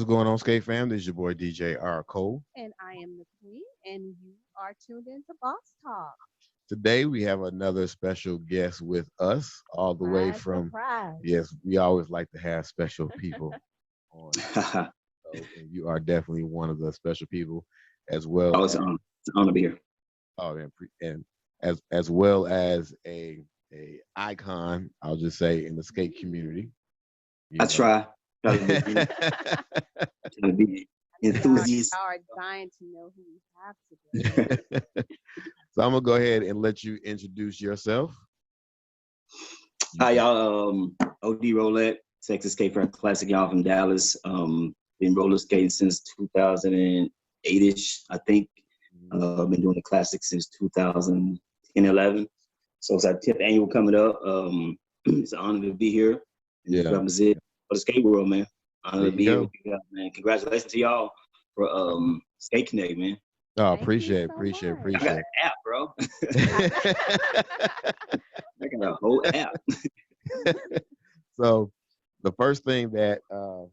going on, Scape fam? This is your boy DJ R. Cole. And I am the queen, and you are tuned into Boss Talk. Today we have another special guest with us, all the way Surprise, from, surprise. yes, we always like to have special people on. And you are definitely one of the special people, as well Oh, as, it's an honor to be here. oh, and as well as a icon, I'll just say, in the skate community. You I know. try to be, try to be enthusiast. Y'all are dying to know who we have today. So I'm gonna go ahead and let you introduce yourself. Hi, y'all. OD Rowlett, Texas Skate Fair Classic, y'all from Dallas. Been roller skating since 2008-ish, I think. Been doing the classic since 2010, 11. So it's our 10th annual coming up. It's an honor to be here and Yeah. represent for the skate world, man. Honor There to you be here go. with you guys, man. Congratulations to y'all for Skate Konnect, man. Oh, Thank you appreciate it, so appreciate it, much. I got appreciate an app, bro. it. I got a whole app. So the first thing that I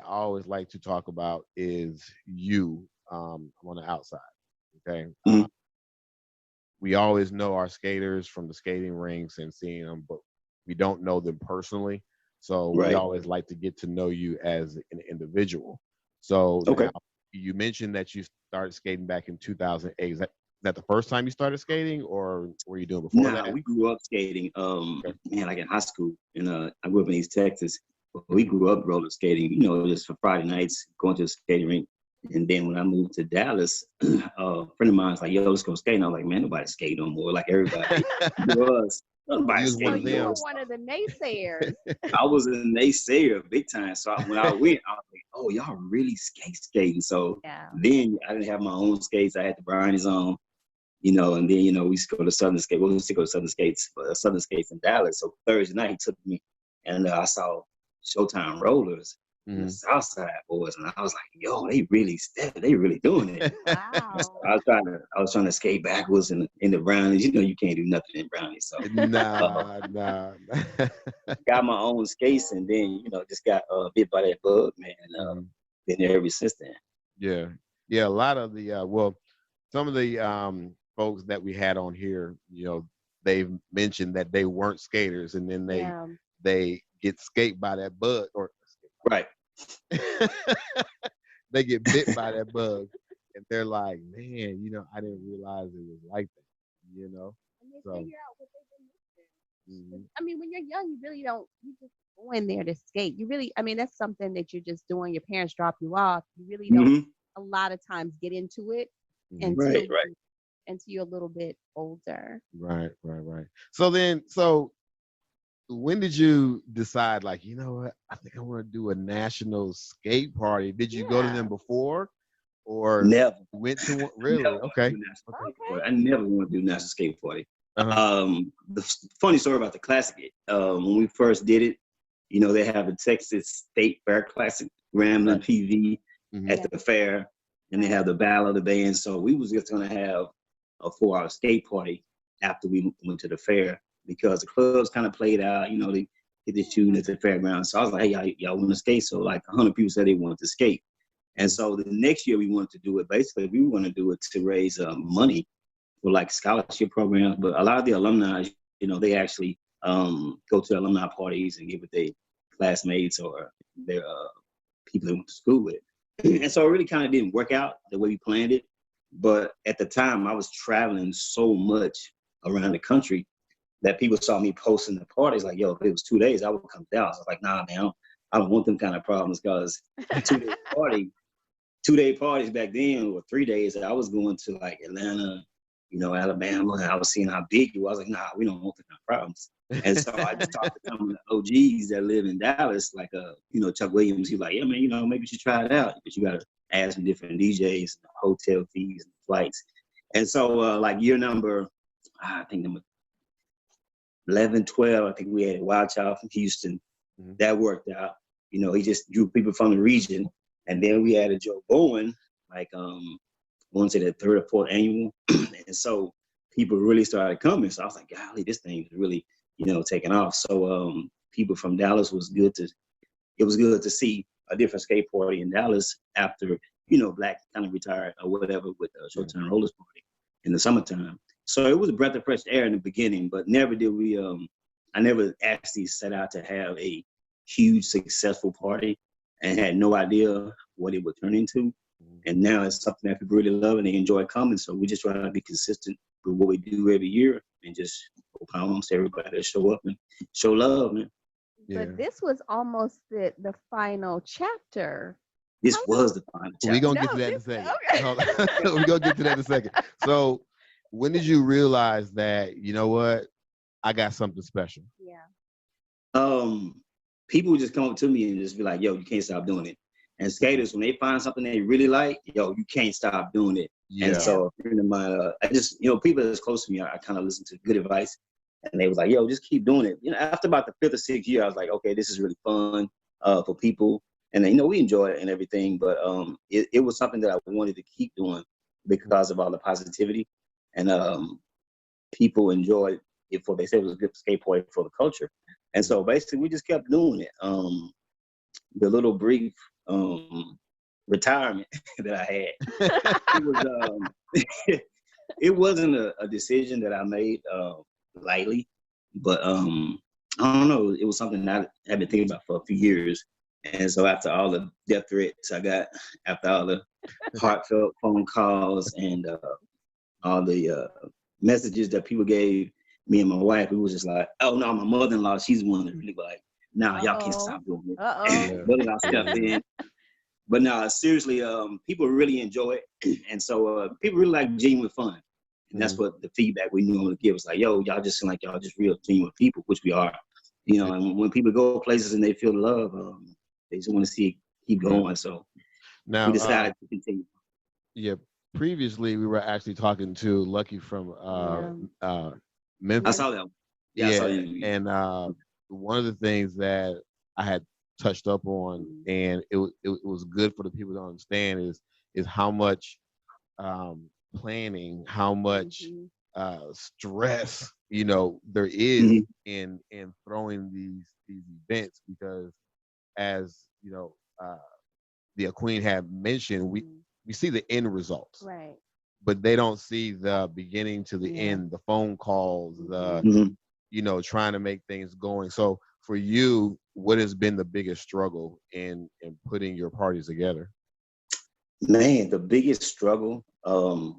always like to talk about is you on the outside. Okay. Mhm. We always know our skaters from the skating rinks and seeing them, but we don't know them personally. So we Right. always like to get to know you as an individual. So Okay. now, you mentioned that you started skating back in 2008. Is that the first time you started skating, or were you doing before Nah, that? we grew up skating. Okay. Man, like in high school, and I grew up in East Texas. But we Mhm. grew up roller skating, just for Friday nights, going to the skating rink. And then when I moved to Dallas, a friend of mine was like, "Yo, let's go skate." And I was like, "Man, nobody skate no more. Like everybody was, nobody You was one So of skate no you more." were them. So one of the naysayers. I was a naysayer big time. So when I went, I was like, "Oh, y'all really skating." So Yeah. then I didn't have my own skates. I had the Brownies on. And then, we used to go to Southern Skate. We used to go to Southern Skates in Dallas. So Thursday night, he took me, and I saw Showtime Rollers and the Mhm. Southside Boys, and I was like, "Yo, they really stepping. They really doing it." Wow. I was trying to skate backwards in the brownies. You can't do nothing in brownies. So Nah. got my own skates, and then just got bit by that bug, man. And Mhm. been there ever since then. Yeah, yeah. A lot of the some of the folks that we had on here, they've mentioned that they weren't skaters, and then Yeah. they get skate by that bug, or Right. they get bit by that bug, and they're like, man, I didn't realize it was like that. And they So, figure out what they've been missing. 'Cause, mhm. I mean, when you're young, you really don't, you just go in there to skate. You really, I mean, that's something that you're just doing. Your parents drop you off. You really don't Hmm. a lot of times get into it Mhm. until Right. Right. you're a little bit older. Right. So when did you decide, like, you know what, I think I want to do a national skate party? Did you go to them Yeah. before, or Never. went to one? Never Really? want to Okay. do national Okay. skate Okay. party. I never want to do national skate party. Uh-huh. Funny story about the classic. When we first did it, they have the Texas State Fair Classic, Grambling Right. PV Mhm. at the fair, and they have the Battle of the Bands. So we was just gonna have a 4-hour skate party after we went to the fair because the clubs kind of played out. They did the shooting at the fairgrounds. So I was like, "Hey, y'all want to skate?" So like 100 people said they wanted to skate. And so the next year we wanted to do it. Basically, we were going to do it to raise money for like scholarship programs. But a lot of the alumni, they actually go to alumni parties and get with their classmates or their people they went to school with. And so it really kind of didn't work out the way we planned it. But at the time, I was traveling so much around the country that people saw me posting the parties like, "Yo, if it was 2 days, I would come down." So I was like, "Nah, man, I don't want them kind of problems because a 2 day party 2 day parties back then, or 3 days. I was going to like Atlanta, Alabama, and I was seeing how big it was. I was like, "Nah, we don't want the kind of problems." And so I just talked to some of the OGs that live in Dallas, like Chuck Williams. He's like, "Yeah, man, maybe you should try it out, but you got to add some different DJs, hotel fees, and flights." And so like year number, I think number 11, 12, I think we had a Wild Child from Houston. Mhm. That worked out. He just drew people from the region. And then we added Joe Bowen, like once at the third or fourth annual. And so people really started coming. So I was like, golly, this thing is really, taking off. So people from Dallas was good to it was good to see a different skate party in Dallas after, Black kind of retired or whatever with Short-Term Rollers Party in the summertime. So it was a breath of fresh air in the beginning, but never did we, I never actually set out to have a huge successful party and had no idea what it would turn into. And now it's something that people really love and they enjoy coming. So we just try to be consistent with what we do every year and just hope to everybody to show up and show love, man. Yeah. But this was almost the final chapter. This was the final chapter. We're gonna get to that in a second. We're gonna get to that in a second. So when did you realize that, you know what, I got something special? Yeah. People would just come up to me and just be like, yo, you can't stop doing it. And skaters, when they find something they really like, yo, you can't stop doing it. Yeah. And so a friend of mine, I just, people that's close to me, I kind of listen to good advice. And they was like, yo, just keep doing it. After about the 5th or 6th year, I was like, okay, this is really fun for people. And we enjoy it and everything. But it was something that I wanted to keep doing because of all the positivity. And people enjoyed it they said it was a good skate party for the culture. And so basically we just kept doing it. The little brief retirement that I had, it wasn't a decision that I made lightly, but I don't know, it was something that I had been thinking about for a few years. And so after all the death threats I got, after all the heartfelt phone calls and all the messages that people gave me and my wife, it was just like, oh no, my mother-in-law, she's the one that really like, nah, y'all can't stop doing it. Mother-in-law stepped in. But no, seriously, people really enjoy it. And so people really like genuine fun. And that's what the feedback we normally give. It's like, yo, y'all just seem like y'all just real genuine people, which we are. And when people go places and they feel love, they just want to see it keep going. So now we decided to continue. Yeah, previously we were actually talking to Lucky from Memphis. I saw that one. Yeah, I saw that. And one of the things that I had touched up on, and it was good for the people to understand, is how much planning, how much stress there is in throwing these events, because as the Queen had mentioned, we see the end results, right, but they don't see the beginning to the end, the phone calls, the trying to make things going. So for you, what has been the biggest struggle in putting your parties together? Man, the biggest struggle, I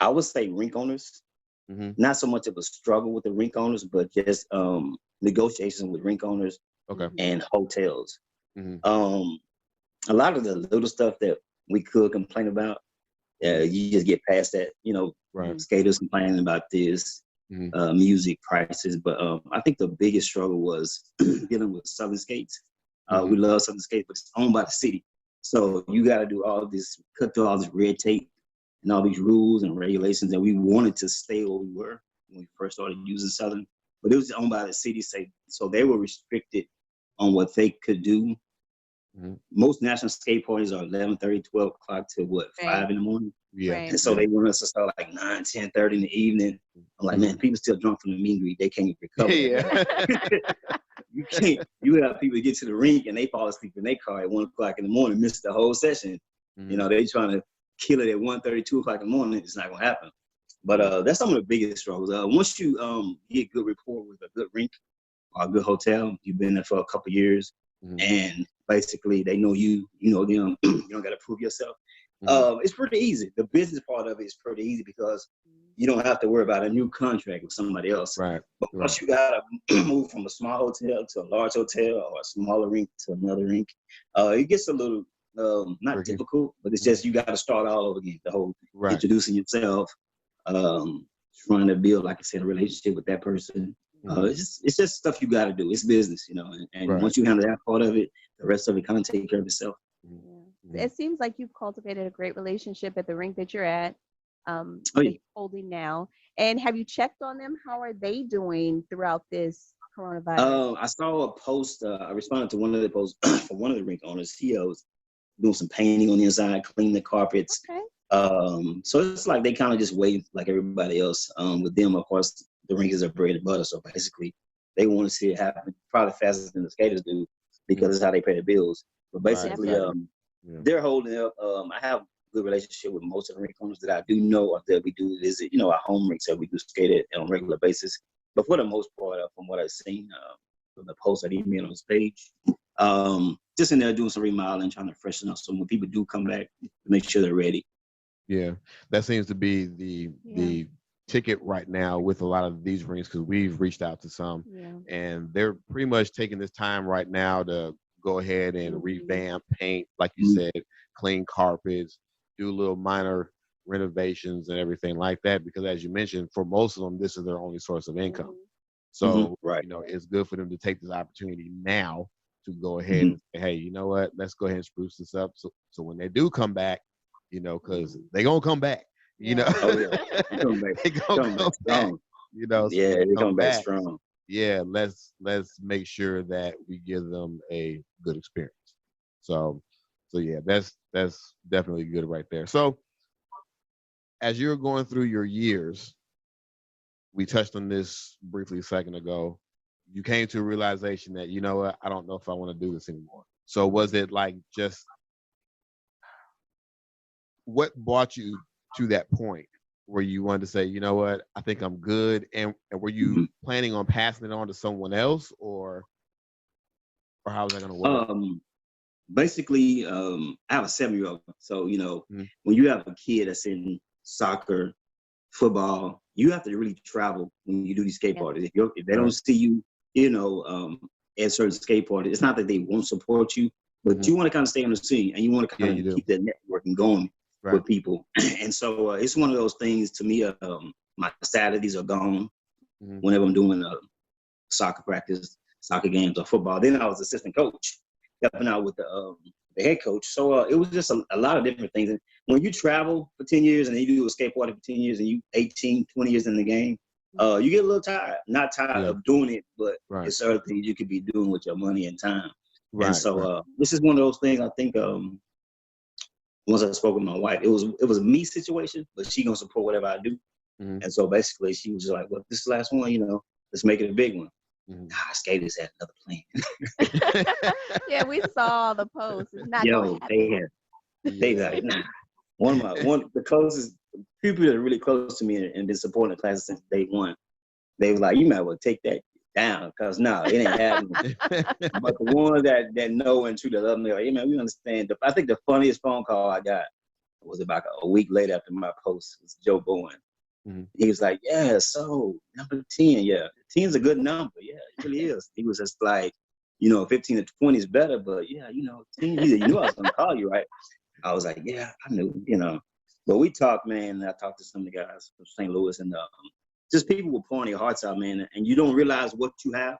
would say rink owners. Not so much of a struggle with the rink owners, but just negotiations with rink owners and hotels. A lot of the little stuff that we could complain about, you just get past that. Skaters complaining about this, music prices. But I think the biggest struggle was dealing with Southern Skates. We love Southern Skates, but it's owned by the city. So you got to do all this, cut through all this red tape and all these rules and regulations. And we wanted to stay where we were when we first started using Southern, but it was owned by the city. So they were restricted on what they could do. Most national skate parties are 11:30, 12 o'clock to 5 in the morning. Yeah. Right. And so they want us to start like 9, 10:30 in the evening. I'm like, man, people still drunk from the meet and greet. They can't recover. You have people get to the rink and they fall asleep in their car at 1 o'clock in the morning, miss the whole session. They trying to kill it at 1:30, 2 o'clock in the morning. It's not gonna happen. But that's some of the biggest struggles. Once you get good rapport with a good rink or a good hotel, you've been there for a couple of years, and basically they know you, know them. You don't got to prove yourself. It's pretty easy. The business part of it is pretty easy because you don't have to worry about a new contract with somebody else. Right. But once you gotta move from a small hotel to a large hotel or a smaller rink to another rink, it gets a little not difficult, but it's just you got to start all over again. The whole introducing yourself, trying to build, like I said, a relationship with that person. It's just stuff you got to do. It's business, and once you handle that part of it, the rest of it kind of take care of itself. It seems like you've cultivated a great relationship at the rink that you're at, holding now. And have you checked on them? How are they doing throughout this coronavirus? I saw a post. I responded to one of the posts for one of the rink owners. He was doing some painting on the inside, cleaning the carpets. So it's like they kind of just wait like everybody else. With them, of course, the rink is their bread and butter. So basically, they want to see it happen probably faster than the skaters do. because it's how they pay the bills. But basically, they're holding up. I have a good relationship with most of the rink owners that I do know that we do visit, our home rinks that we do skate at on a regular basis. But for the most part, from what I've seen, from the post that he made on his page, just in there doing some remodeling, trying to freshen up. So when people do come back, make sure they're ready. Yeah, that seems to be the ticket right now with a lot of these rinks, because we've reached out to some, and they're pretty much taking this time right now to go ahead and revamp, paint, like you said, clean carpets, do little minor renovations and everything like that, because as you mentioned, for most of them, this is their only source of income. So, it's good for them to take this opportunity now to go ahead and say, hey, you know what, let's go ahead and spruce this up. So when they do come back, because they're going to come back, They're come back strong. So they come back strong. Yeah, let's make sure that we give them a good experience. So yeah, that's definitely good right there. So as you're going through your years, we touched on this briefly a second ago, you came to a realization that, you know what, I don't know if I want to do this anymore. So was it like just what brought you to that point where you wanted to say, you know what, I think I'm good? And were you planning on passing it on to someone else, or how was that going to work? Basically, I have a 7-year-old. So, when you have a kid that's in soccer, football, you have to really travel when you do these skate parties. If they don't see you, at certain skate parties, it's not that they won't support you, but you want to kind of stay on the scene, and you want to kind of keep that networking going with people. And so it's one of those things to me. My Saturdays are gone whenever I'm doing soccer practice, soccer games, or football. Then I was assistant coach, helping out with the head coach. So it was just a lot of different things. And when you travel for 10 years and you do a skate party for 10 years and you 18, 20 years in the game, you get a little tired. Not tired of doing it, but it's other things you could be doing with your money and time. And so this is one of those things. I think once I spoke with my wife, it was a me situation, but she gonna support whatever I do. And so basically she was just like, well, this is the last one, let's make it a big one. Skaters had another plan. Yeah, we saw the post. It's not they like, nah. The closest people that are really close to me and been supporting the class since day one, they was like, you might well take that down, because no, it ain't happening. But the ones that know and truly love me, like, hey man, we understand. I think the funniest phone call I got was about a week later after my post. It was Joe Bowen. He was like, yeah, so number 10, 10 is a good number. Yeah, it really is. He was just like, 15 to 20 is better, but 10, he said, you knew I was gonna call you, right? I was like, yeah, I knew, But we talked, man. I talked to some of the guys from St. Louis, and just people will pouring their hearts out, man. And you don't realize what you have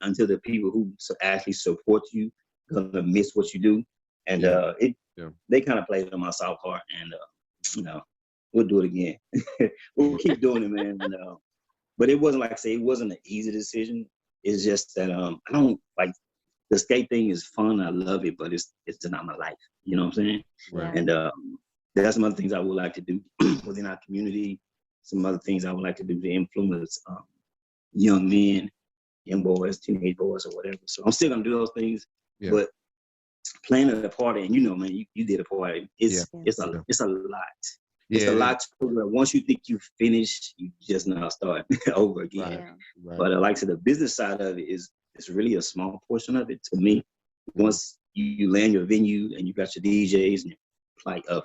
until the people who actually support you gonna miss what you do. And they kind of played on my soft part, and we'll do it again. We'll keep doing it, man. And, but it wasn't, like I say, it wasn't an easy decision. It's just that I don't like, the skate thing is fun. I love it, but it's not my life. You know what I'm saying? Right. And that's some other things I would like to do within our community. Some other things I would like to do to influence young men, young boys, teenage boys, or whatever. So I'm still gonna do those things, but planning a party, and man, you did a party. It's a lot. It's a lot to do. Once you think you finished, you just now start over again. Right. But like I said, the business side of it is really a small portion of it to me. Once you land your venue and you got your DJs and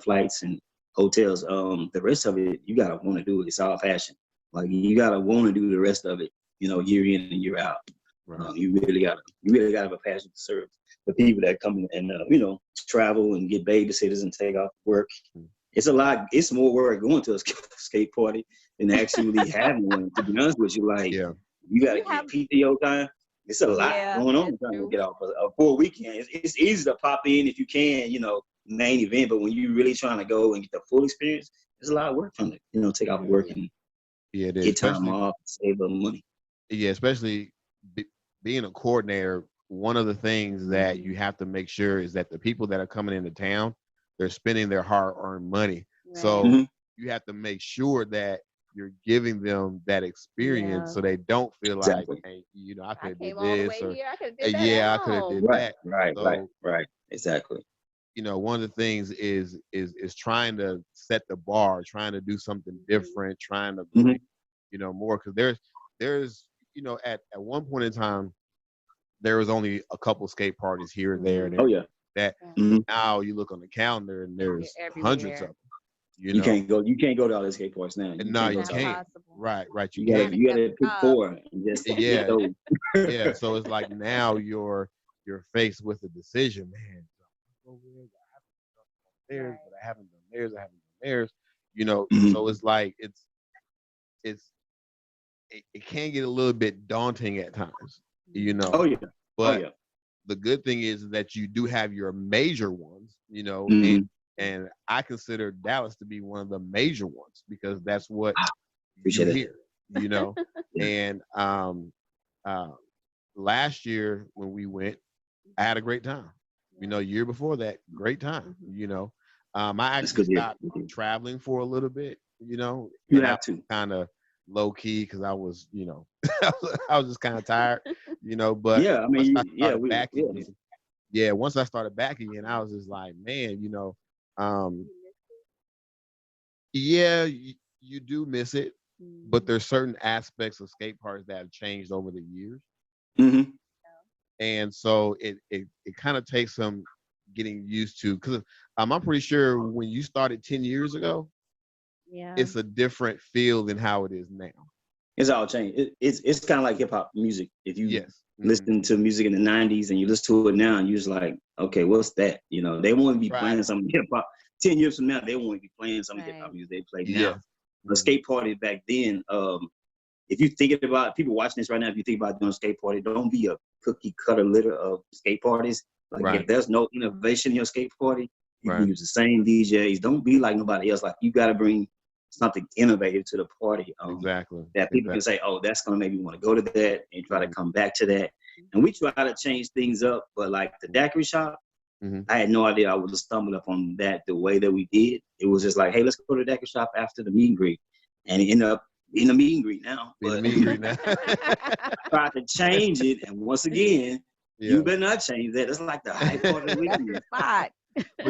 flights and hotels, the rest of it, you gotta want to do it. It's all passion. Like, you gotta want to do the rest of it, year in and year out. Right. You really gotta have a passion to serve the people that come and travel and get babysitters and take off work. It's a lot. It's more work going to a skate party than actually having one. To be honest with you, like, you gotta get PTO time. It's a lot going on trying to get off for a weekend. It's easy to pop in if you can, main event, but when you're really trying to go and get the full experience, there's a lot of work from it. Take off work and get time off, save a little money. Yeah, especially being a coordinator, one of the things that you have to make sure is that the people that are coming into town, they're spending their hard-earned money. Right. So you have to make sure that you're giving them that experience so they don't feel like, hey, you know, I could have did this, or here, I could have did that yeah, I could have did that. Right. Exactly. You know, one of the things is trying to set the bar, trying to do something different, trying to bring, you know, more, because there's you know, at one point in time there was only a couple skate parties here and there. That now you look on the calendar and there's hundreds of them. You can't go to all the skate parks now. No, you can't. Right, you can't. You gotta pick 4 and just yeah. So it's like now you're faced with a decision, man. Theirs, but I haven't done theirs. You know, so it's like it can get a little bit daunting at times. You know. But the good thing is that you do have your major ones. You know, and I consider Dallas to be one of the major ones because that's what you hear. You know, and last year when we went, I had a great time. You know, year before that, great time. You know, I actually stopped traveling for a little bit. You know, you have to kind of low key because I was, you know, I was just kind of tired. You know, but once I started back again, I was just like, man, you know, you do miss it, but there's certain aspects of skate parks that have changed over the years. And so it kind of takes some getting used to, because I'm pretty sure when you started 10 years ago, it's a different feel than how it is now. It's all changed. It's kind of like hip hop music. If you listen to music in the 90s and you listen to it now and you're just like, okay, what's that? You know, they won't be playing some hip hop. 10 years from now, they won't be playing some hip hop music they play now. The skate party back then, if you're thinking about people watching this right now, if you think about doing a skate party, don't be a cookie cutter litter of skate parties. Like if there's no innovation in your skate party, you can use the same DJs. Don't be like nobody else. Like you got to bring something innovative to the party. That people can say, oh, that's going to make me want to go to that and try to come back to that. And we try to change things up. But like the daiquiri shop, I had no idea I would have stumbled upon that the way that we did. It was just like, hey, let's go to the daiquiri shop after the meet and greet. And it ended up in a meet and greet now. But tried to change it. And once again, you better not change that. That's like the high part of the weekend. But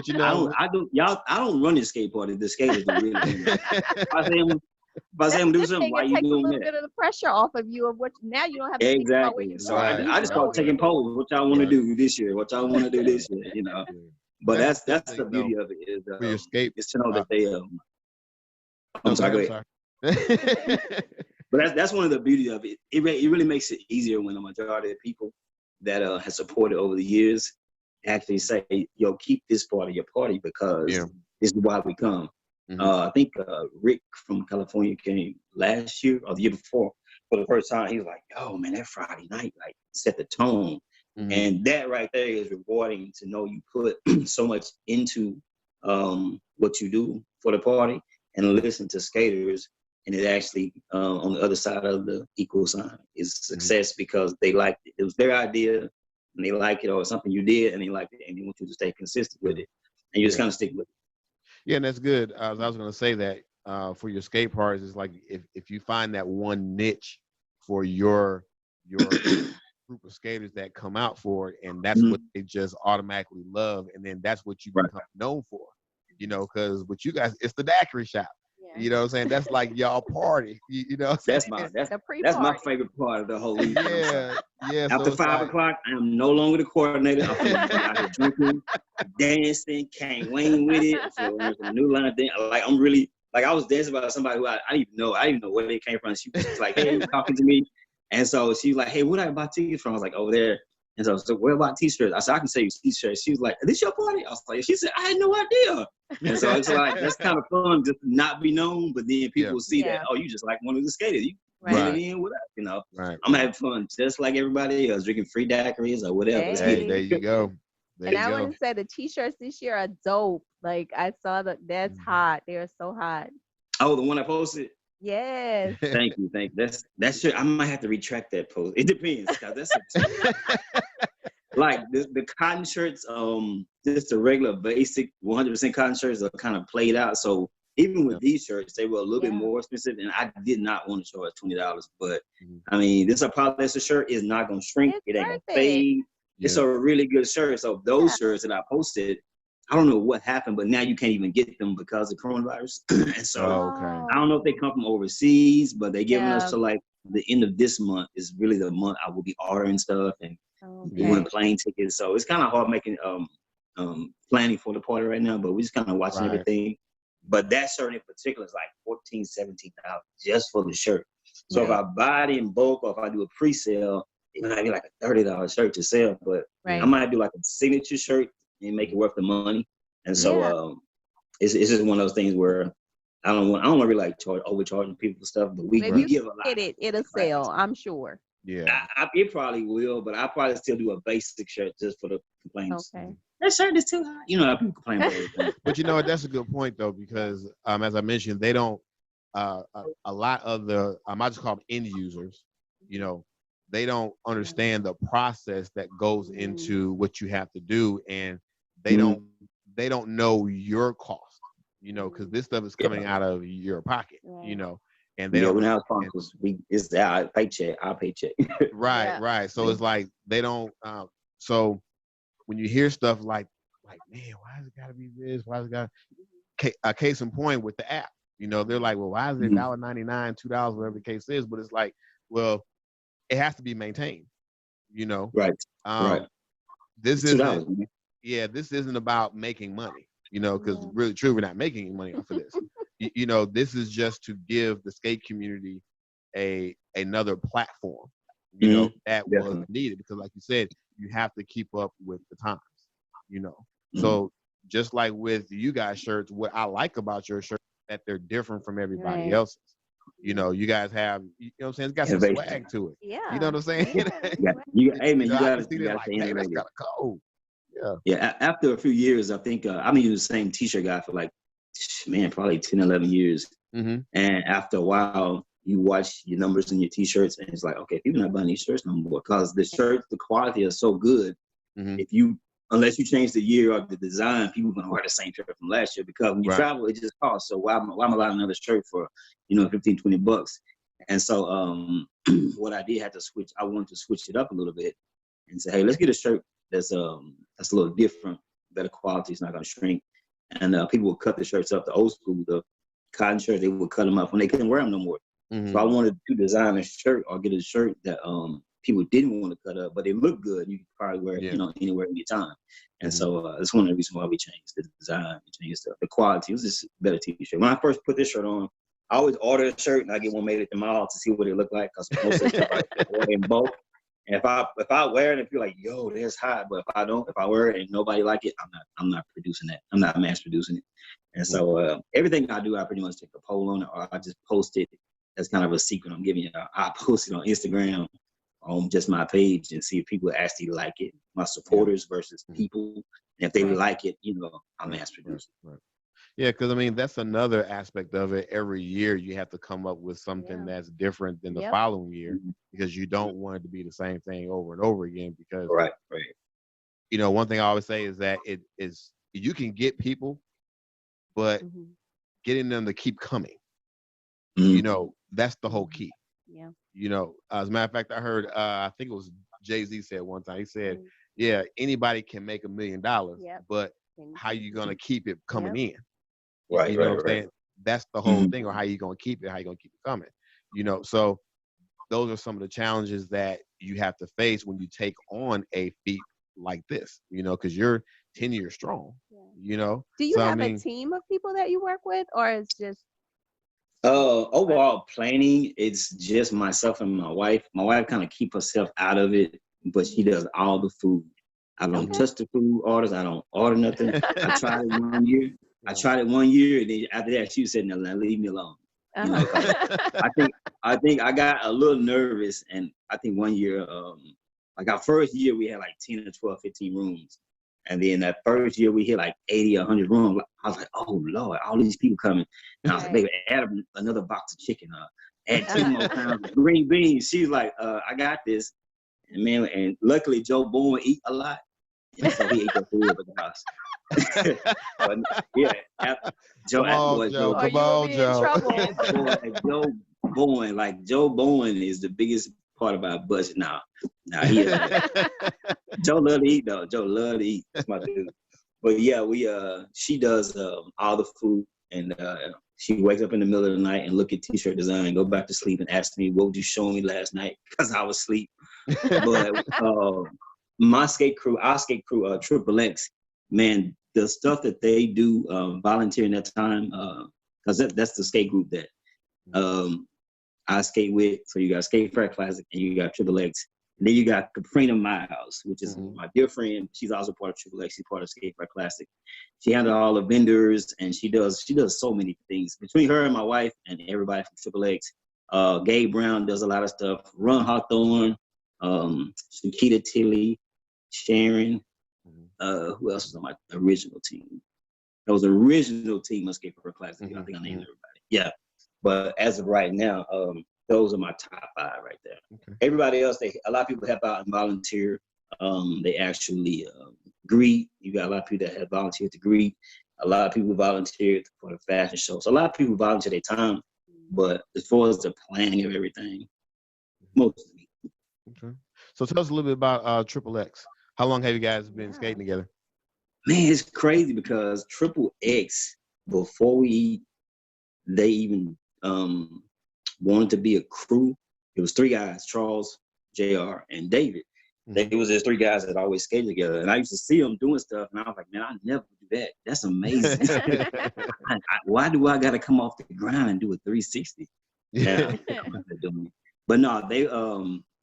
you know, I don't run this skate party. The skaters don't really. If I say I'm do something, why you doing that? It takes a little bit of the pressure off of you of what now you don't have to think about where you're going. So I just start taking polls. What y'all want to do this year? What y'all want to do this year? You know. But that's the beauty of it is for your skate is to know that they I'm sorry. Go ahead. But that's one of the beauty of it. It really makes it easier when the majority of people that has supported over the years actually say, yo, keep this part of your party because this is why we come. I think Rick from California came last year or the year before for the first time. He was like, yo, man, that Friday night like set the tone. And that right there is rewarding to know you put so much into what you do for the party and listen to skaters. And it actually, on the other side of the equal sign, is success because they liked it. It was their idea, and they like it, or something you did, and they liked it, and they want you to stay consistent with it, and you just kind of stick with it. Yeah, and that's good. I was going to say that for your skate parties, it's like if you find that one niche for your group of skaters that come out for it, and that's what they just automatically love, and then that's what you become known for. You know, because with you guys, it's the daiquiri shop. You know what I'm saying? That's like y'all party. You know what I'm saying? That's my favorite part of the whole week. Yeah. After so 5 o'clock, I am no longer the coordinator. I'm out here drinking, dancing, can't win with it. So there's a new line of dance. Like I'm really like I was dancing by somebody who I didn't even know where they came from. She was like, hey, talking to me. And so she was like, hey, where did I buy tickets from? I was like, over there. And so where about t-shirts? I said, I can sell you t-shirts. She was like, is this your party? I was like, she said, I had no idea. And so it's like, that's kind of fun just to not be known, but then people see that, oh, you just like one of the skaters. You blend in with us, you know. I'm having fun just like everybody else, drinking free daiquiris or whatever. Hey, there you go. I want to say the t-shirts this year are dope. Like I saw that's hot. They're so hot. Oh, the one I posted? Yes. Thank you. That's true. I might have to retract that post. It depends. That's like the cotton shirts, just the regular basic 100% cotton shirts are kind of played out. So even with these shirts, they were a little bit more expensive, and I did not want to charge $20. But I mean, this a polyester shirt is not gonna shrink. It ain't gonna fade. It's a really good shirt. So those shirts that I posted, I don't know what happened, but now you can't even get them because of coronavirus. And so I don't know if they come from overseas, but they're giving us to like the end of this month is really the month I will be ordering stuff and doing plane tickets. So it's kind of hard making planning for the party right now, but we're just kind of watching everything. But that shirt in particular is like $14,000, $17,000 just for the shirt. So if I buy it in bulk or if I do a pre-sale, it might be like a $30 shirt to sell, but I might do like a signature shirt and make it worth the money. And so it's just one of those things where I don't want to really like overcharging people for stuff, but we give a lot. It'll sell, I'm sure. Yeah, it probably will, but I probably still do a basic shirt just for the complaints. Okay. That shirt is too high. You know how people complain about everything. But you know what? That's a good point though, because as I mentioned, they don't. A lot of the I just call them end users. You know, they don't understand the process that goes into what you have to do, and they don't know your cost. You know, because this stuff is coming out of your pocket. You know. And they don't. When I was sponsors, it's our paycheck. Right. So it's like they don't. So when you hear stuff like, man, why has it got to be this? Why has it got? A case in point with the app. You know, they're like, well, why is it $1.99, $2, whatever the case is? But it's like, well, it has to be maintained. You know, right. This isn't. This isn't about making money. You know, because really, true, we're not making any money off of this. You know, this is just to give the skate community another platform, you know, that was needed, because like you said, you have to keep up with the times, you know. So just like with you guys shirts, what I like about your shirt is that they're different from everybody else's. You know, you guys have, you know what I'm saying, it's got some swag to it. You know what I'm saying? You gotta see that, like, man, that's kind of cold. After a few years, I think I've been using the same t-shirt guy for like, man, probably 10, 11 years. And after a while, you watch your numbers in your t-shirts, and it's like, okay, people are not buying these shirts no more, because the shirts, the quality is so good. Unless you change the year of the design, people are gonna wear the same shirt from last year, because when you travel, it just costs. So why am I buying another shirt for, you know, $15, $20? And so what I did had to switch. I wanted to switch it up a little bit and say, hey, let's get a shirt that's a little different, better quality. It's not gonna shrink. And people would cut the shirts up, the old school, the cotton shirt, they would cut them up when they couldn't wear them no more. So I wanted to design a shirt or get a shirt that people didn't want to cut up, but it looked good. You could probably wear it, you know, anywhere, anytime. And so that's one of the reasons why we changed the design, we changed stuff. The quality, it was just a better t-shirt. When I first put this shirt on, I always order a shirt and I get one made at the mall to see what it looked like, because most of the stuff I order in bulk. And if I wear it and feel like, yo, that's hot, but if I wear it and nobody like it, I'm not producing that. I'm not mass producing it. And so everything I do, I pretty much take a poll on it, or I just post it. That's kind of a secret I'm giving you. I post it on Instagram on just my page and see if people actually like it. My supporters versus people. And if they like it, you know, I'm mass producing. Right. Yeah, because I mean, that's another aspect of it. Every year you have to come up with something that's different than the following year, because you don't want it to be the same thing over and over again. Because you know, one thing I always say is that you can get people, but getting them to keep coming, you know, that's the whole key. You know, as a matter of fact, I heard I think it was Jay-Z said one time, he said, anybody can make $1 million, but how you gonna keep it coming in? You know what I'm saying? That's the whole thing. Or how you gonna keep it? How you gonna keep it coming? You know, so those are some of the challenges that you have to face when you take on a feat like this. You know, because you're 10 years strong. You know. Do you have a team of people that you work with, or it's just? Overall planning, it's just myself and my wife. My wife kind of keep herself out of it, but she does all the food. I don't touch the food orders. I don't order nothing. I tried it 1 year. And then after that, she said, "No, leave me alone." You know, I think I got a little nervous, and I think 1 year, like our first year, we had like 10 or 12, 15 rooms, and then that first year we hit like 80, 100 rooms. I was like, "Oh Lord, all these people coming!" And I was like, "Baby, add another box of chicken, add 10 more pounds of green beans." She's like, "I got this," and luckily Joe Bowen eat a lot, and so he ate that food at the house. But, yeah, Joe, Come on, Joe. Come on, Joe Bowen, like Joe Bowen is the biggest part of our budget now. Now he Joe love to eat though. Joe love to eat. That's my dude. But yeah, she does all the food, and she wakes up in the middle of the night and look at t-shirt design, go back to sleep, and ask me, "What would you show me last night?" Because I was asleep. But our skate crew, Triple X, man, the stuff that they do volunteering that time, because that's the skate group that I skate with. So you got Skate Fair Classic and you got Triple X. And then you got Katrina Miles, which is my dear friend. She's also part of Triple X. She's part of Skate Fair Classic. She handles all the vendors, and she does so many things. Between her and my wife and everybody from Triple X, Gabe Brown does a lot of stuff. Ron Hawthorne, Shakita Tilly, Sharon. Who else was on my original team? That was the original team of Skate Fair Classic. I think I named everybody. Yeah. But as of right now, those are my top 5 right there. Okay. Everybody else, a lot of people help out and volunteer. They actually greet. You got a lot of people that have volunteered to greet. A lot of people volunteered for the fashion show. So a lot of people volunteer their time. But as far as the planning of everything, mostly. Okay. So tell us a little bit about Triple X. How long have you guys been skating together? Man, it's crazy because Triple X, before they even wanted to be a crew. It was 3 guys, Charles, JR, and David. They was just 3 guys that always skated together. And I used to see them doing stuff, and I was like, man, I never do that. That's amazing. Why do I got to come off the ground and do a 360? Yeah. But no,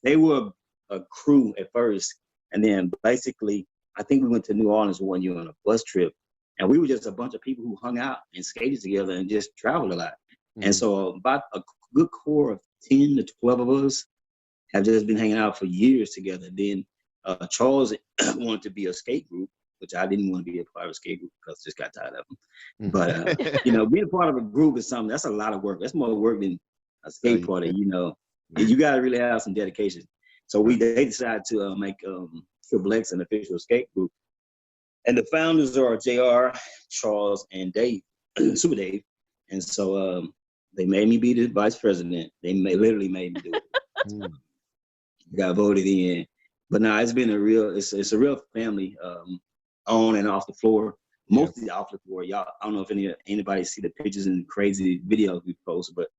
they were a crew at first. And then basically, I think we went to New Orleans one year on a bus trip. And we were just a bunch of people who hung out and skated together and just traveled a lot. And so about a good core of 10 to 12 of us have just been hanging out for years together. Then Charles wanted to be a skate group, which I didn't want to be a part of a skate group because I just got tired of them. But, being part of a group is something, that's a lot of work. That's more work than a skate party, You got to really have some dedication. So they decided to make Triple X an official skate group. And the founders are JR, Charles, and Dave, Super Dave. And so they made me be the vice president. They literally made me do it. Got voted in. But now it's been it's a real family on and off the floor. Mostly off the floor. Y'all, I don't know if anybody see the pictures and crazy videos we post, but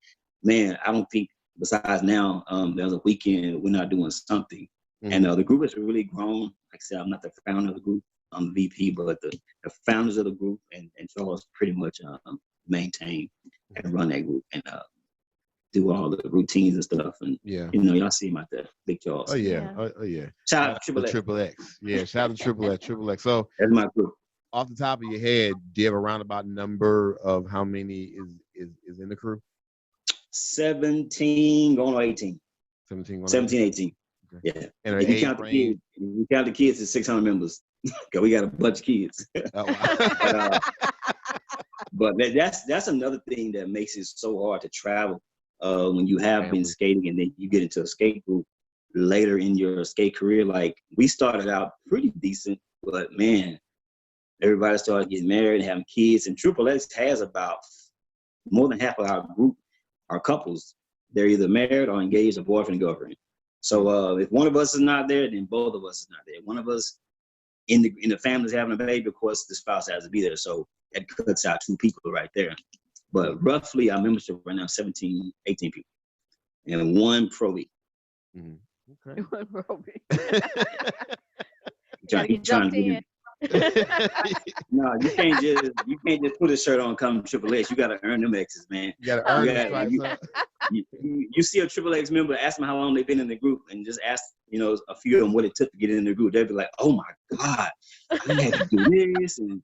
man, I don't think besides now, there's a weekend we're not doing something. And the group has really grown. Like I said, I'm not the founder of the group. I'm the VP, but the founders of the group and Charles pretty much maintain and run that group and do all the routines and stuff. And y'all see him out there, Big Charles. Oh yeah. Shout out to Triple X. Yeah, shout out to Triple X. So that's my group. Off the top of your head, do you have a roundabout number of how many is in the crew? 17 going on 18. 17, 18. Okay. Yeah. And if you count the kids, it's 600 members. Cause we got a bunch of kids. Oh, wow. But that's another thing that makes it so hard to travel when you have been skating and then you get into a skate group later in your skate career. Like we started out pretty decent, but man, everybody started getting married and having kids. And Triple X has about more than half of our group are couples. They're either married or engaged, or boyfriend and girlfriend. So if one of us is not there, then both of us is not there. One of us in the family is having a baby, of course, the spouse has to be there. So that cuts out 2 people right there. But roughly, our membership right now, 17, 18 people. And 1 probie. Okay. 1 probie. trying to get No, you can't just put a shirt on, come Triple X. You got to earn them X's, man. You got to earn them. You see a Triple X member, ask them how long they've been in the group, and just ask a few of them what it took to get in the group. They'll be like, "Oh my God, we had to do this," and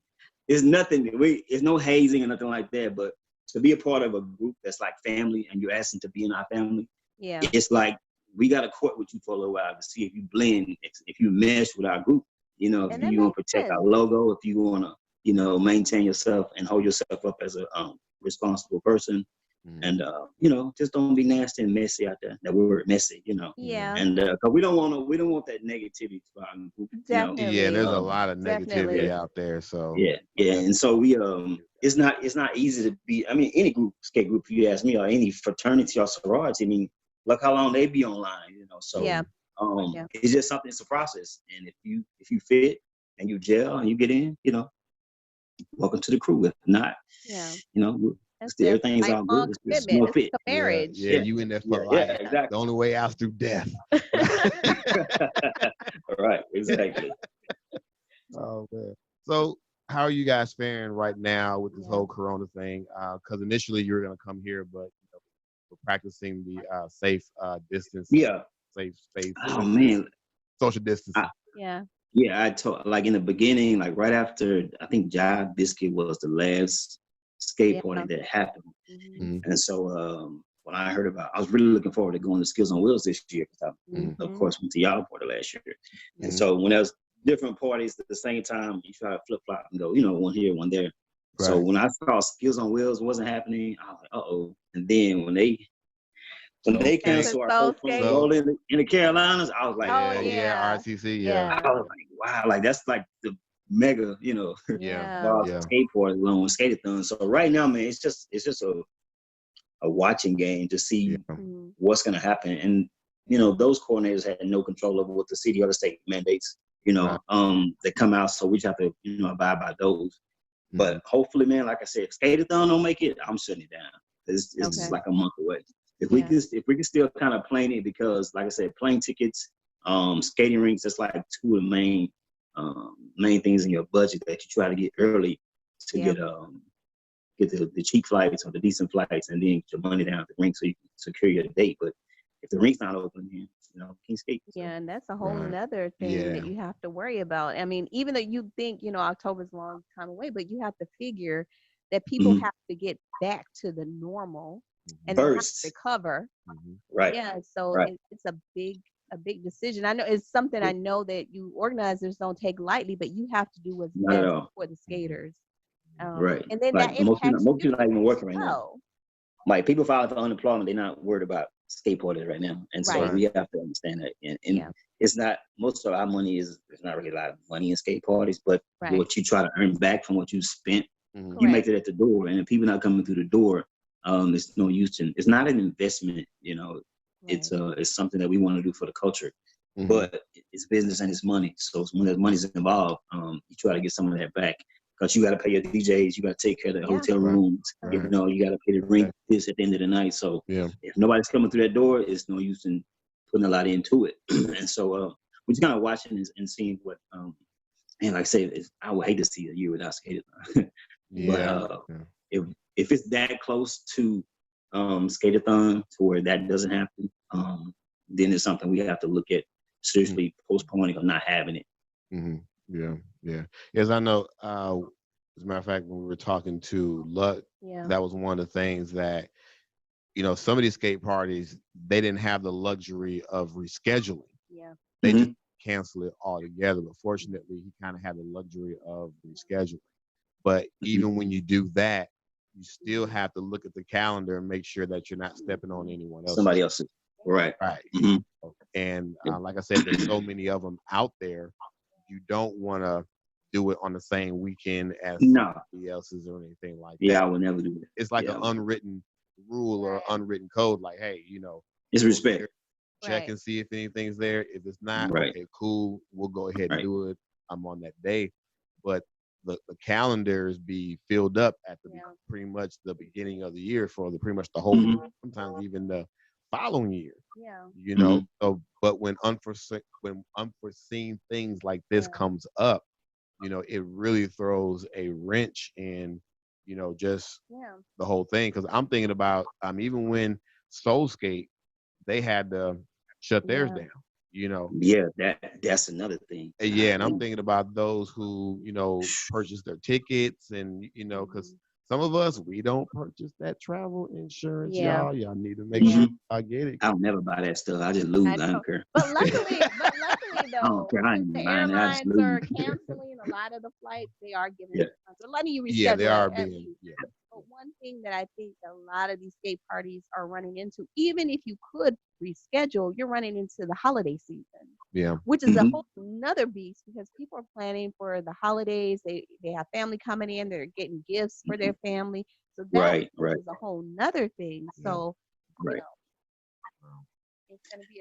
it's nothing. It's no hazing or nothing like that. But to be a part of a group that's like family, and you're asking to be in our family, it's like we got to court with you for a little while to see if you blend, if you mesh with our group. If you want to protect our logo, if you want to, maintain yourself and hold yourself up as a responsible person, And just don't be nasty and messy out there. That word messy, Yeah. And because we don't want that negativity. Definitely. Yeah, there's a lot of Definitely. negativity out there. So yeah. And so we it's not easy to be. I mean, any skate group, if you ask me, or any fraternity or sorority. I mean, look how long they be online. So Yeah. it's just something. It's a process, and if you fit and you gel and you get in, welcome to the crew. If not, everything's all good. It's no fit. It's a marriage. Yeah, you in there for life. Yeah, exactly. The only way out's through death. Right, exactly. Oh man. So how are you guys faring right now with this whole Corona thing? Because initially you were gonna come here, but we're practicing the safe distance, safe space. Oh man, social distancing. I told, like, in the beginning, like right after, I think Jive Biscuit was the last skate party that happened. And so when I heard about, I was really looking forward to going to Skills on Wheels this year, because I, of course, went to y'all party last year. And so when there was different parties at the same time, you try to flip flop and go, one here, one there. Right. So when I saw Skills on Wheels wasn't happening, I was like, uh-oh. And then when they canceled our first roll in the Carolinas, I was like, RTC, I was like, wow, like that's like the mega, skateboard alone, skateathon. So right now, man, it's just a watching game to see what's gonna happen. And those coordinators had no control over what the city or the state mandates, that come out. So we just have to, abide by those. But hopefully, man, like I said, if skateathon don't make it, I'm shutting it down. It's just like a month away. If we can still kind of plan it, because like I said, plane tickets, skating rinks, that's like two of the main things in your budget that you try to get early to get the cheap flights or the decent flights, and then get your money down at the rink so you can secure your date. But if the rink's not open, then can't skate. Yeah, and that's a whole nother thing that you have to worry about. I mean, even though you think October's a long time away, but you have to figure that people have to get back to the normal and they have to recover. Right. Yeah. So it's a big decision. I know it's something I know that you organizers don't take lightly, but you have to do what's best for the skaters. Right. And then like, that most people not even working right now. now. Like, people filing for unemployment, they're not worried about skateboarders right now. And so we have to understand that. And it's not, most of our money it's not really a lot of money in skate parties, but what you try to earn back from what you spent, you make it at the door. And if people not coming through the door, it's no use in. It's not an investment, It's something that we want to do for the culture. But it's business and it's money. So when there's money's involved, you try to get some of that back. Because you got to pay your DJs, you got to take care of the hotel rooms, you got to pay the rent this at the end of the night. So if nobody's coming through that door, it's no use in putting a lot into it. And so we're just kind of watching and seeing what, and like I say, I would hate to see a year without skateathon. But if it's that close to skateathon to where that doesn't happen, then it's something we have to look at seriously postponing or not having it. Yeah. As I know, as a matter of fact, when we were talking to Luck, that was one of the things that, some of these skate parties, they didn't have the luxury of rescheduling. They just cancel it altogether. But fortunately, he kind of had the luxury of rescheduling. But even when you do that, you still have to look at the calendar and make sure that you're not stepping on anyone else. Somebody else's. Right. And like I said, there's so many of them out there. You don't want to do it on the same weekend as somebody else's or anything like that. Yeah, I would never do that. It's like an unwritten rule or unwritten code. Like, hey, it's respect. Check and see if anything's there. If it's not, okay, cool. We'll go ahead and do it. I'm on that day. But the calendars be filled up at the pretty much the beginning of the year for pretty much the whole year, sometimes even the following year. So but when unforeseen things like this comes up, it really throws a wrench in just the whole thing. Because I'm thinking about even when Soul Skate, they had to shut theirs down. That's another thing. And I'm thinking about those who purchased their tickets, and because some of us, we don't purchase that travel insurance, y'all. Y'all need to make sure I get it. I'll never buy that stuff. I just lose. I don't care. But luckily though, the airlines are canceling a lot of the flights. They are giving a lot of you reschedule. They are being. But one thing thing that I think a lot of these skate parties are running into. Even if you could reschedule, you're running into the holiday season. Yeah. Which is a whole another beast because people are planning for the holidays. They have family coming in. They're getting gifts for their family. So that is a whole nother thing. So you know, it's going to be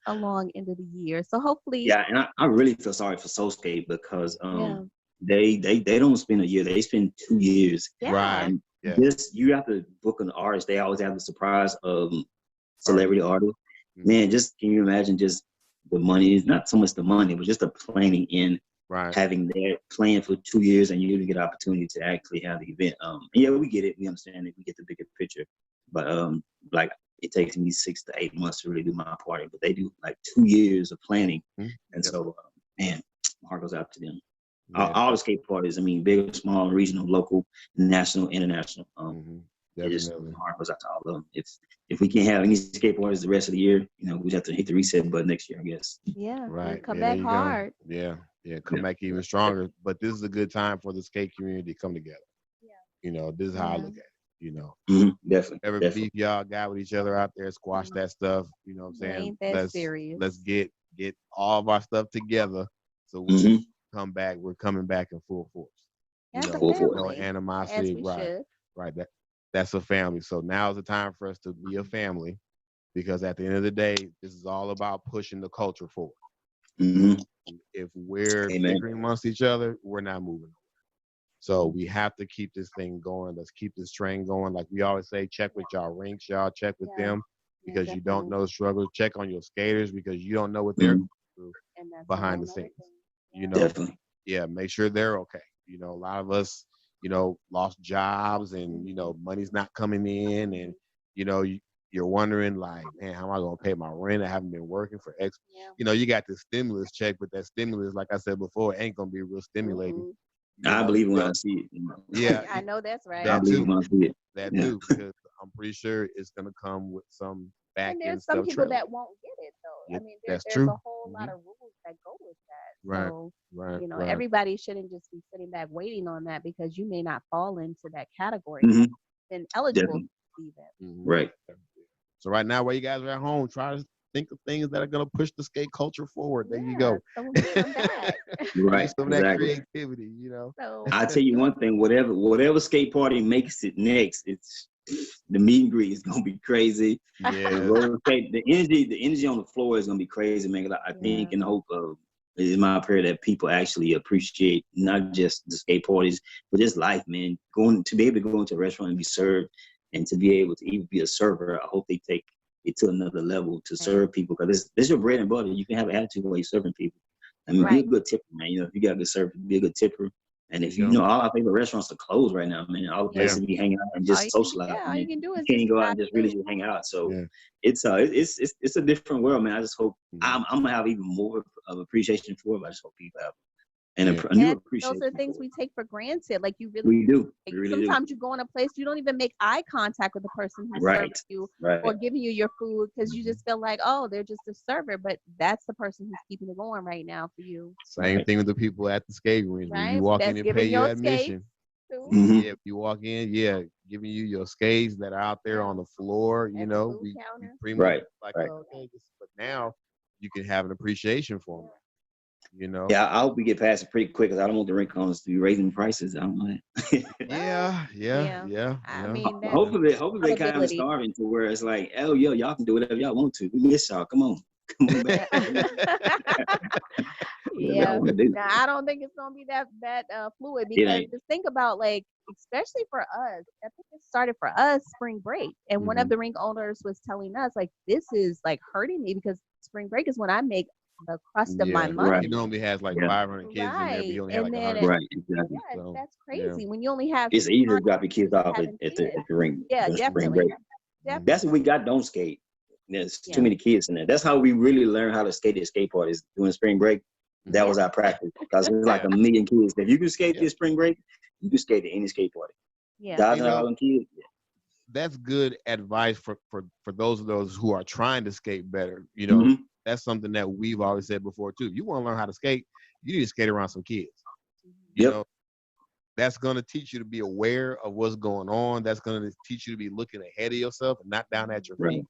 a long end of the year. So hopefully. Yeah, and I really feel sorry for Scape because they don't spend a year. They spend 2 years. Yeah. Right. Yeah. This you have to book an artist. They always have the surprise of celebrity artists. Man, just can you imagine just the money? It's not so much the money, but just the planning in having that plan for 2 years, and you didn't get an opportunity to actually have the event. Yeah, we get it. We understand it. We get the bigger picture. But like it takes me 6 to 8 months to really do my party, but they do like 2 years of planning. And so, man, my heart goes out to them. All the skate parties, I mean, big, small, regional, local, national, international. Definitely. My heart goes out to all of them. If we can't have any skate parties the rest of the year, you know, we have to hit the reset button next year, I guess. Yeah. Right. Come back hard. Yeah. Come back even stronger. But this is a good time for the skate community to come together. Yeah. You know, this is how I look at it. You know, definitely. Every beef y'all got with each other out there, squash that stuff. You know what I'm saying? Ain't that serious. Let's get all of our stuff together so we come back. We're coming back in full force. As a family. No animosity. Right. That's a family. So now's the time for us to be a family because at the end of the day, this is all about pushing the culture forward. If we're bickering amongst each other, we're not moving. So we have to keep this thing going. Let's keep this train going. Like we always say, check with y'all rinks, y'all check with them because you don't know the struggles. Check on your skaters because you don't know what they're going through behind the scenes. You know, make sure they're okay. You know, a lot of us, you know, lost jobs and, you know, money's not coming in and, you know, you're wondering like, man, how am I going to pay my rent? I haven't been working for X. You know, you got the stimulus check, but that stimulus, like I said before, ain't going to be real stimulating. I believe when I see it. Yeah, I know that's right. I believe when I see it. That too, because I'm pretty sure it's gonna come with some back end. And there's some people that won't get it though. I mean, there's a whole lot of rules that go with that. So, you know, everybody shouldn't just be sitting back waiting on that because you may not fall into that category and eligible to see that. Right. So right now, while you guys are at home, try to think of things that are going to push the skate culture forward. There you go. Right. Some of that creativity, you know. So, I'll tell you one thing, whatever skate party makes it next, it's the meet and greet is gonna be crazy. Yeah. The energy on the floor is gonna be crazy, man. I think and hope is my prayer that people actually appreciate not just the skate parties, but just life, man. Going to be able to go into a restaurant and be served and to be able to even be a server. I hope they take it to another level to serve people because this is your bread and butter. You can have an attitude while you're serving people. I mean, be a good tipper, man. You know, if you got a good service, be a good tipper. And if you know, all our favorite restaurants are closed right now, man. All the places we hang out and just socialize. All you can do is can't go out and just really just hang out. So it's a different world, man. I just hope I'm gonna have even more of appreciation for it. But I just hope people have and a new appreciation. Those are things we take for granted. Like you really we do. Like, we really sometimes do. you go in a place you don't even make eye contact with the person who's serving you or giving you your food because you just feel like, oh, they're just a server, but that's the person who's keeping it going right now for you. Same thing with the people at the skating rink. When you walk in and pay your admission. Yeah, you walk in, giving you your skates that are out there on the floor. You know, we pretty much like, okay, but now you can have an appreciation for them. You know. Yeah, I hope we get past it pretty quick because I don't want the rink owners to be raising prices. I don't know. Yeah. I mean, hopefully they kind of starving to where it's like, oh, y'all can do whatever y'all want to. We miss y'all. Come on back. Now, I don't think it's gonna be that fluid because just think about like, especially for us. I think it started for us spring break, and one of the rink owners was telling us like, this is like hurting me because spring break is when I make the crust of my money. He normally has like 500 kids in there, but he only has like 100. Right, exactly. So, that's crazy. When you only have it's easy to drop your kids off at the rink. Yeah, definitely. That's what we got. Don't skate. There's too many kids in there. That's how we really learn how to skate at skate parties during spring break. That was our practice because it was like a million kids. If you can skate this spring break, you can skate at any skate party. Kids. That's good advice for those who are trying to skate better. You know, that's something that we've always said before too. You want to learn how to skate, you need to skate around some kids. You know, that's going to teach you to be aware of what's going on. That's going to teach you to be looking ahead of yourself and not down at your feet.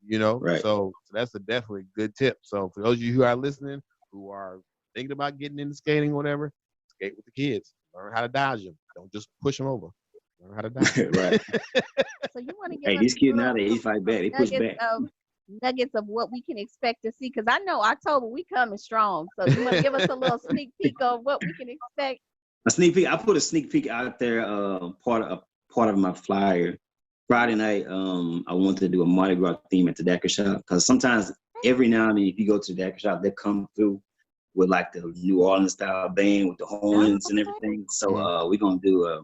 You know, so that's a definitely good tip. So for those of you who are listening, who are thinking about getting into skating, whatever, skate with the kids. Learn how to dodge them. Don't just push them over. Learn how to dodge them. Right. So you want to give us these kids now, they fight back. They push back. Nuggets of what we can expect to see, because I know October we coming strong. So you want to give us a little sneak peek of what we can expect? A sneak peek. I put a sneak peek out there. Part of my flyer. Friday night, I wanted to do a Mardi Gras theme at the Dacker Shop, because sometimes every now and then, if you go to the Dacker Shop, they come through with like the New Orleans style band with the horns and everything. So we're gonna do a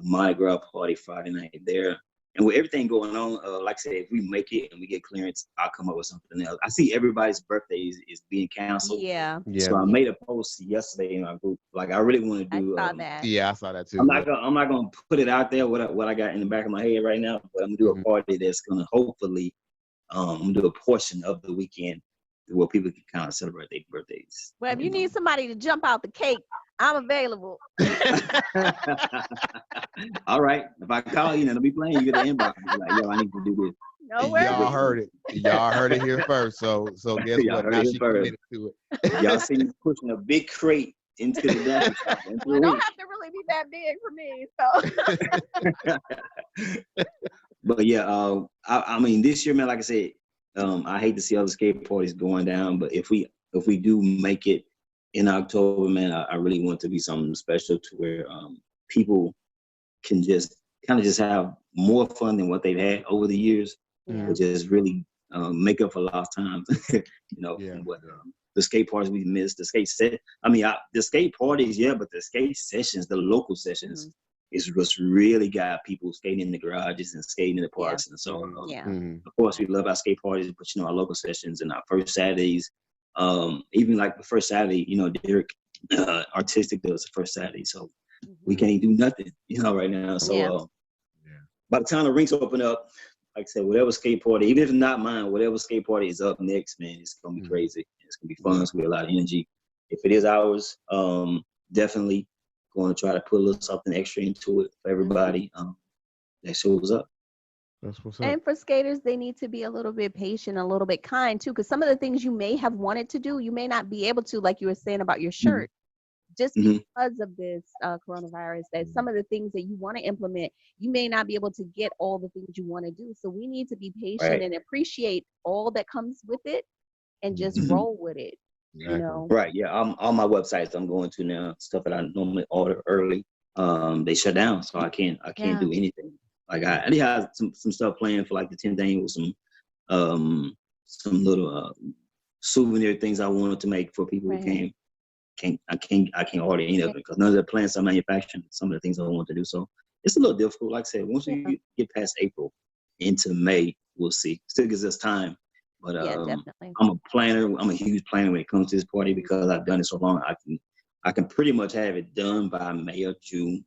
Mardi Gras party Friday night there. And with everything going on, like I said, if we make it and we get clearance, I'll come up with something else. I see everybody's birthday is being canceled. Yeah. So I made a post yesterday in our group. Like I really want to do. I saw that. Yeah, I saw that too. I'm not gonna put it out there what I got in the back of my head right now, but I'm gonna do a party that's gonna hopefully do a portion of the weekend where people can kind of celebrate their birthdays. Well, if you need somebody to jump out the cake, I'm available. All right. If I call you and I'll be playing, you get an inbox. Like, yo, I need to do this. No worries. Y'all heard it. Y'all heard it here first. So guess what? Now she committed to it. Y'all see me pushing a big crate into the dance. Well, don't have to really be that big for me. So. But yeah, I mean, this year, man, like I said, I hate to see other skate parties going down, but if we do make it in October, man, I really want it to be something special to where people can just have more fun than what they've had over the years, which is really make up for lost time. You know, what the skate parties we missed, the skate set. I mean, the skate parties, but the skate sessions, the local sessions, is what's really got people skating in the garages and skating in the parks and so on. Of course, we love our skate parties, but you know, our local sessions and our first Saturdays. Even like the first Saturday, you know, Derek Artistic does the first Saturday, so we can't do nothing, you know, right now. So by the time the rinks open up, like I said, whatever skate party, even if it's not mine, whatever skate party is up next, man, it's gonna be crazy. It's gonna be fun. It's gonna be a lot of energy. If it is ours, definitely going to try to put a little something extra into it for everybody that shows up. That's what's up. And for skaters, they need to be a little bit patient, a little bit kind too, because some of the things you may have wanted to do, you may not be able to, like you were saying about your shirt, just because of this coronavirus, that some of the things that you want to implement, you may not be able to get all the things you want to do. So we need to be patient and appreciate all that comes with it and just roll with it. You know? Right. Yeah. All my websites I'm going to now, stuff that I normally order early, they shut down. So I can't do anything. Like I have some stuff planned for like the 10th annual, some little souvenir things I wanted to make for people who came. I can't order any of it because none of the plans are manufacturing some of the things I want to do. So it's a little difficult. Like I said, once we get past April into May, we'll see. Still gives us time. But definitely. I'm a planner. I'm a huge planner when it comes to this party because I've done it so long. I can pretty much have it done by May or June,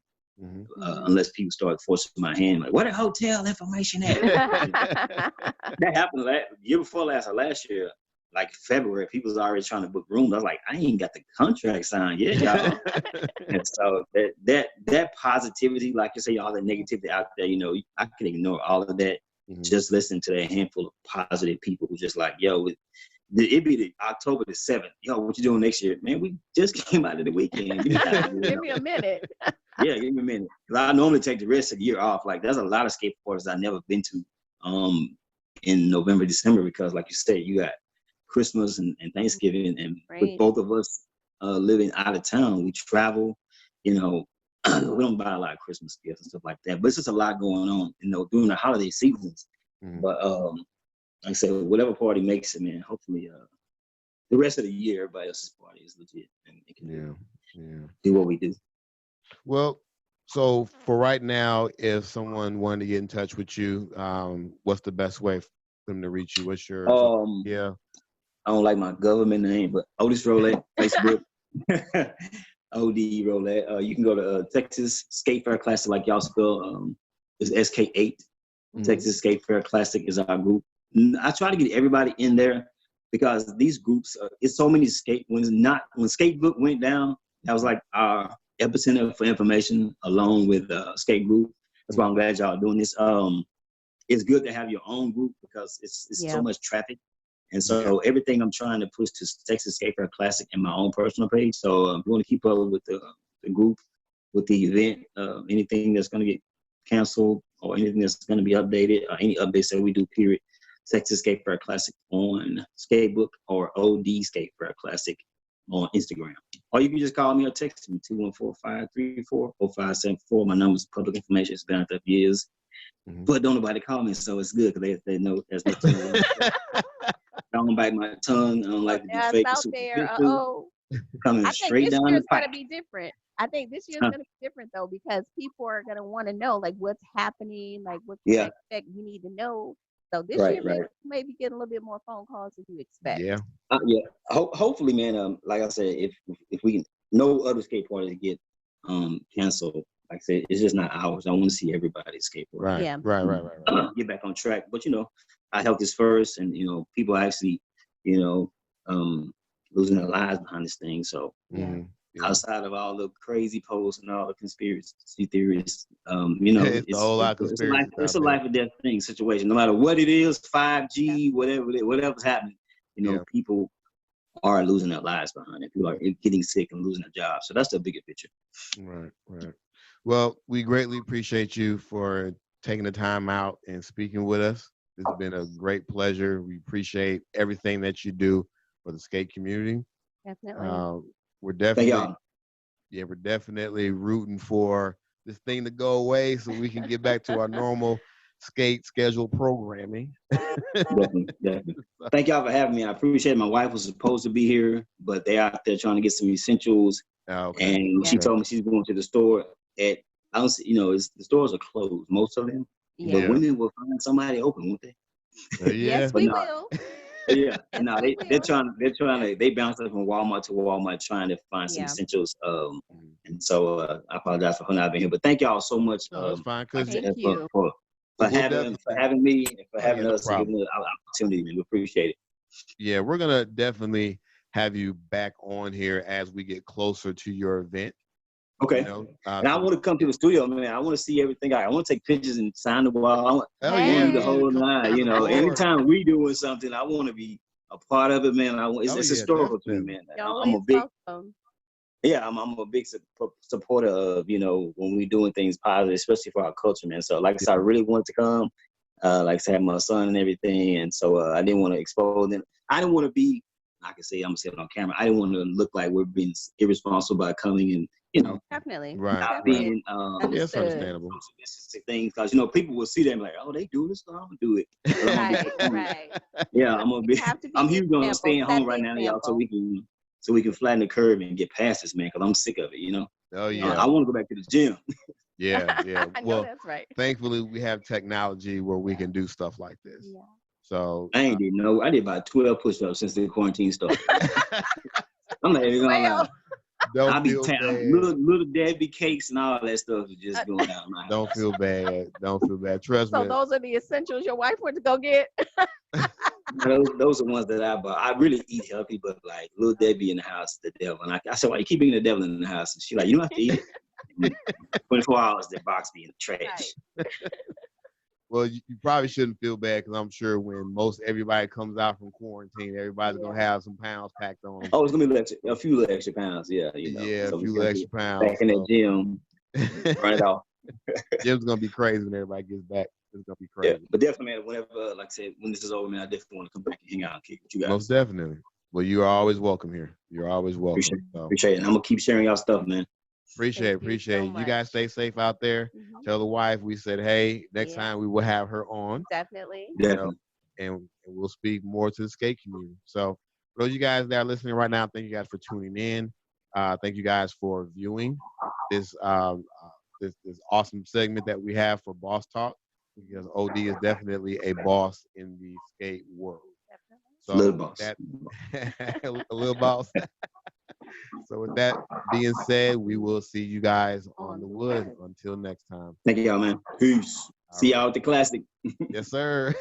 unless people start forcing my hand. Like, where the hotel information at? That happened year before last year, like February. People was already trying to book rooms. I was like, I ain't got the contract signed yet, y'all. And so that positivity, like you say, all the negativity out there, you know, I can ignore all of that. Just listen to that handful of positive people who just like, yo, it'd be the October the 7th. Yo, what you doing next year? Man, we just came out of the weekend. Give me a minute. Yeah, give me a minute. Because I normally take the rest of the year off. Like, there's a lot of skate parties I've never been to in November, December, because like you said, you got Christmas and Thanksgiving. And with both of us living out of town, we travel, you know, we don't buy a lot of Christmas gifts and stuff like that, but it's just a lot going on, you know, during the holiday seasons. But like I said, whatever party makes it, man, hopefully the rest of the year, everybody else's party is legit and it can do what we do. Well, so for right now, if someone wanted to get in touch with you, what's the best way for them to reach you? What's your I don't like my government name, but Otis Rowlett, Facebook. OD Rowlett. You can go to Texas Skate Fair Classic, like y'all spell. It's SK8. Texas Skate Fair Classic is our group. I try to get everybody in there because these groups, it's so many skate. When Skatebook went down, that was like our epicenter for information along with Scape group. That's why I'm glad y'all are doing this. It's good to have your own group because it's so much traffic. And so everything I'm trying to push to Texas Scape Fair Classic in my own personal page. So we want to keep up with the group, with the event, anything that's going to get canceled or anything that's going to be updated or any updates that we do, period. Texas Scape Fair Classic on Skatebook or OD Scape Fair Classic on Instagram. Or you can just call me or text me, 214-534-0574. My number's public information. It's been out there for years. But don't nobody call me, so it's good because they know there's no tongue. I don't bite my tongue. I don't like to be fake. Out there. Coming straight down the pipe. Going to be different. I think this year's going to be different though because people are going to want to know like what's happening, like what you expect. You need to know. So this year maybe getting a little bit more phone calls than you expect. Yeah. Hopefully, man. Like I said, if we no other skate parties get canceled, like I said, it's just not ours. I want to see everybody's skateboard. Right. Yeah. Right. Get back on track. But our health is first, and people actually, losing their lives behind this thing. So outside of all the crazy posts and all the conspiracy theories, it's a whole lot of conspiracy. It's a life or death thing situation. No matter what it is, 5G, whatever's happening, people are losing their lives behind it. People are getting sick and losing their jobs. So that's the bigger picture. Right. Well, we greatly appreciate you for taking the time out and speaking with us. It's been a great pleasure. We appreciate everything that you do for the skate community. Definitely. We're definitely rooting for this thing to go away so we can get back to our normal skate schedule programming. Definitely. Thank y'all for having me. I appreciate it. My wife was supposed to be here, but they're out there trying to get some essentials. And she told me she's going to the store the stores are closed, most of them. But women will find somebody open, won't they? Yes, we will. They're trying to they bounce up from Walmart to Walmart trying to find some essentials. And so I apologize for not being here, but thank y'all so much. That's fine, for having me and for having us to give me the opportunity, man. We appreciate it. Yeah, we're gonna definitely have you back on here as we get closer to your event. Okay. And I want to come to the studio, man. I want to see everything. I want to take pictures and sign the wall. I want to do the whole line. Anytime we doing something, I want to be a part of it, man. It's historical to me, man. I'm a big supporter of, when we doing things positive, especially for our culture, man. So like I said, I really wanted to come, like I said, my son and everything. And so I didn't want to expose them. I didn't want to be, I can say, I'm going to say it on camera. I didn't want to look like we're being irresponsible by coming and, definitely. Right. Being, it's understandable. Things, because people will see them like, oh, they do this, so I'm gonna do it. Right. Yeah, I'm huge on staying home right now, y'all, so we can flatten the curve and get past this, man. Because I'm sick of it, Oh yeah. I want to go back to the gym. Yeah. Well, that's right. Thankfully, we have technology where we can do stuff like this. Yeah. So I did about 12 push-ups since the quarantine started. I'm not even gonna lie. I be little Debbie cakes and all that stuff is just going out of my house. Don't feel bad. Trust me. So those are the essentials your wife went to go get. Those are ones that I bought. I really eat healthy, but like little Debbie in the house, the devil. And I said, why you keep bringing the devil in the house? And she's like, you don't have to eat it. 24 hours, the box be in the trash. Right. Well, you probably shouldn't feel bad because I'm sure when everybody comes out from quarantine, everybody's gonna have some pounds packed on. Oh, it's gonna be a few extra pounds, Yeah, so a few extra pounds. Back in the gym, run it off. Gym's gonna be crazy when everybody gets back. It's gonna be crazy. Yeah, but definitely, man. Whenever, like I said, when this is over, man, I definitely want to come back and hang out and kick with you guys. Most definitely. Well, you are always welcome here. You're always welcome. Appreciate it. And I'm gonna keep sharing y'all stuff, man. Appreciate it. You guys stay safe out there. Tell the wife we said, hey, next time we will have her on. Definitely. And we'll speak more to the skate community. So for those of you guys that are listening right now, thank you guys for tuning in. Thank you guys for viewing this this awesome segment that we have for Boss Talk, because OD is definitely a boss in the skate world. So little boss. A little boss. So with that being said, we will see you guys on the wood. Until next time. Thank you, y'all, man. Peace. See y'all at the classic. Yes, sir.